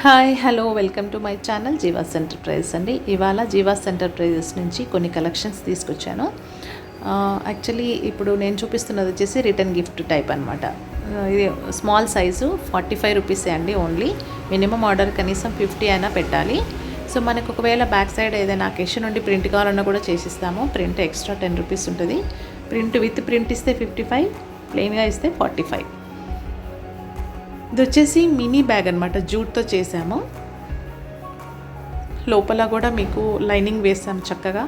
Hi hello welcome to my channel jivas enterprises అండి. ఇవాళ jivas enterprises నుంచి కొన్ని కలెక్షన్స్ తీసుకొచ్చాను. యాక్చువల్లీ ఇప్పుడు నేను చూపిస్తున్నది వచ్చేసి రిటర్న్ గిఫ్ట్ టైప్ అనమాట. ఇది స్మాల్ సైజు 45 రూపీసే అండి. ఓన్లీ మినిమం ఆర్డర్ కనీసం 50 అయినా పెట్టాలి. సో మనకు ఒకవేళ బ్యాక్ సైడ్ ఏదైనా అకేషన్ నుండి ప్రింట్ కావాలన్నా కూడా చేసిస్తాము. ప్రింట్ ఎక్స్ట్రా 10 రూపీస్ ఉంటుంది. ప్రింట్ విత్ ప్రింట్ ఇస్తే 55, ప్లెయిన్గా ఇస్తే 45. ఇది వచ్చేసి మినీ బ్యాగ్ అనమాట, జూట్తో చేసాము. లోపల కూడా మీకు లైనింగ్ వేసాము చక్కగా.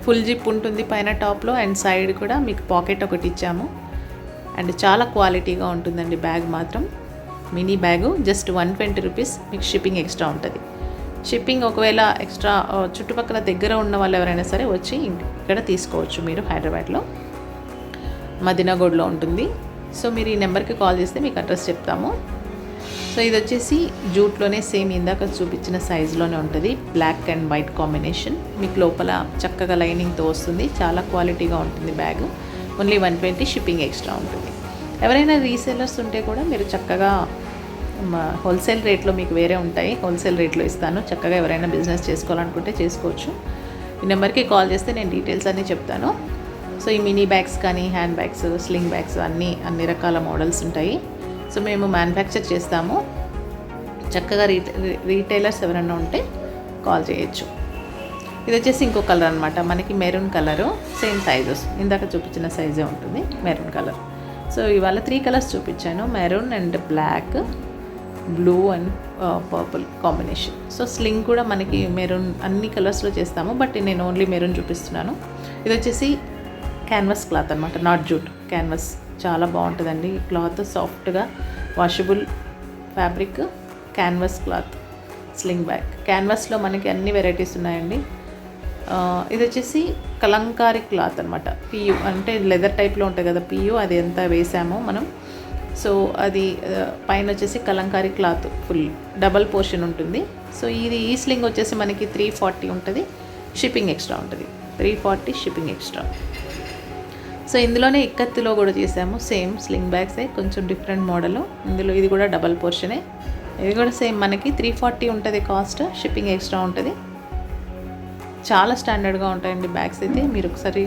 ఫుల్ జిప్ ఉంటుంది పైన టాప్లో, అండ్ సైడ్ కూడా మీకు పాకెట్ ఒకటి ఇచ్చాము. అండ్ చాలా క్వాలిటీగా ఉంటుందండి బ్యాగ్ మాత్రం. Mini bag just 120 rupees. మీకు షిప్పింగ్ ఎక్స్ట్రా ఉంటుంది. షిప్పింగ్ ఒకవేళ ఎక్స్ట్రా చుట్టుపక్కల దగ్గర ఉన్న వాళ్ళు ఎవరైనా సరే వచ్చి ఇక్కడ తీసుకోవచ్చు. మీరు హైదరాబాద్లో మదీనాగూడలో ఉంటుంది. సో మీరు ఈ నెంబర్కి కాల్ చేస్తే మీకు అడ్రస్ చెప్తాము. సో ఇది వచ్చేసి జూట్లోనే సేమ్ ఇందాక చూపించిన సైజులోనే ఉంటుంది. Black and white combination. మీకు లోపల చక్కగా లైనింగ్తో వస్తుంది. చాలా క్వాలిటీగా ఉంటుంది బ్యాగ్. ఓన్లీ 120, షిప్పింగ్ ఎక్స్ట్రా ఉంటుంది. ఎవరైనా రీసేలర్స్ ఉంటే కూడా మీరు చక్కగా హోల్సేల్ రేట్లో మీకు వేరే ఉంటాయి, హోల్సేల్ రేట్లో ఇస్తాను. చక్కగా ఎవరైనా బిజినెస్ చేసుకోవాలనుకుంటే చేసుకోవచ్చు. ఈ నెంబర్కి కాల్ చేస్తే నేను డీటెయిల్స్ అన్నీ చెప్తాను. సో ఈ మినీ బ్యాగ్స్ కానీ, హ్యాండ్ బ్యాగ్స్, స్లింగ్ బ్యాగ్స్ అన్ని రకాల మోడల్స్ ఉంటాయి. సో మేము మ్యానుఫ్యాక్చర్ చేస్తాము. చక్కగా రీటైలర్స్ ఎవరైనా ఉంటే కాల్ చేయొచ్చు. ఇది వచ్చేసి ఇంకో కలర్ అనమాట, మనకి మెరూన్ కలరు. సేమ్ సైజెస్ ఇందాక చూపించిన సైజే ఉంటుంది, మెరూన్ కలర్. సో ఇవాళ 3 కలర్స్ చూపించాను, maroon and black, blue and purple combination. So sling కూడా మనకి మెరూన్ అన్ని కలర్స్లో చేస్తాము, బట్ నేను ఓన్లీ మెరూన్ చూపిస్తున్నాను. ఇది వచ్చేసి క్యాన్వాస్ క్లాత్ అనమాట, నాట్ జూట్, క్యాన్వాస్. చాలా బాగుంటుందండి క్లాత్, సాఫ్ట్గా washable fabric, canvas cloth, sling bag. క్యాన్వాస్లో మనకి అన్ని వెరైటీస్ ఉన్నాయండి. ఇది వచ్చేసి కలంకారీ క్లాత్ అనమాట. పియు అంటే లెదర్ టైప్లో ఉంటుంది కదా పియు, అది ఎంత వేసామో మనం. సో అది పైన వచ్చేసి Kalamkari cloth, full double portion ఉంటుంది. సో ఈ స్లింగ్ వచ్చేసి మనకి 340 ఉంటుంది. షిప్పింగ్ ఎక్స్ట్రా ఉంటుంది. 340 షిప్పింగ్ ఎక్స్ట్రా. సో ఇందులోనే ఇక్కత్తులో కూడా చేసాము. సేమ్ స్లింగ్ బ్యాగ్సే, కొంచెం డిఫరెంట్ మోడలు. ఇందులో ఇది కూడా డబల్ పోర్షనే. ఇది కూడా సేమ్ మనకి 340 ఉంటుంది కాస్ట్, షిప్పింగ్ ఎక్స్ట్రా ఉంటుంది. చాలా స్టాండర్డ్గా ఉంటాయండి బ్యాగ్స్ అయితే. మీరు ఒకసారి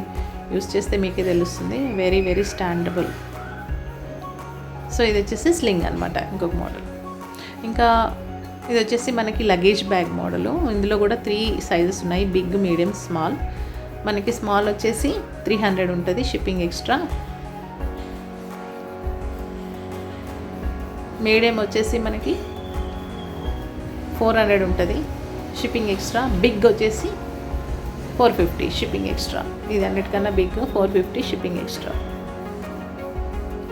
యూస్ చేస్తే మీకే తెలుస్తుంది. Very very స్టాండబుల్. సో ఇది వచ్చేసి స్లింగ్ అనమాట, ఇంకొక మోడల్. ఇంకా ఇది వచ్చేసి మనకి లగేజ్ బ్యాగ్ మోడలు. ఇందులో కూడా 3 సైజెస్ ఉన్నాయి, బిగ్, మీడియం, స్మాల్. మనకి స్మాల్ వచ్చేసి 300 ఉంటుంది, షిప్పింగ్ ఎక్స్ట్రా. మీడియం వచ్చేసి మనకి 400 ఉంటుంది, షిప్పింగ్ ఎక్స్ట్రా. బిగ్ వచ్చేసి 450, షిప్పింగ్ ఎక్స్ట్రా. ఇది అన్నిటికన్నా బిగ్, 450 షిప్పింగ్ ఎక్స్ట్రా.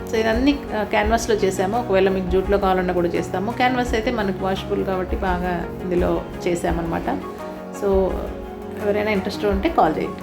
సో ఇదన్నీ క్యాన్వాస్లో చేసాము. ఒకవేళ మీకు జూట్లో కావాలన్నా కూడా చేస్తాము. క్యాన్వాస్ అయితే మనకు వాషబుల్ కాబట్టి బాగా ఇందులో చేసామన్నమాట. సో ఎవరైనా ఇంట్రెస్ట్ ఉంటే కాల్ చేయండి.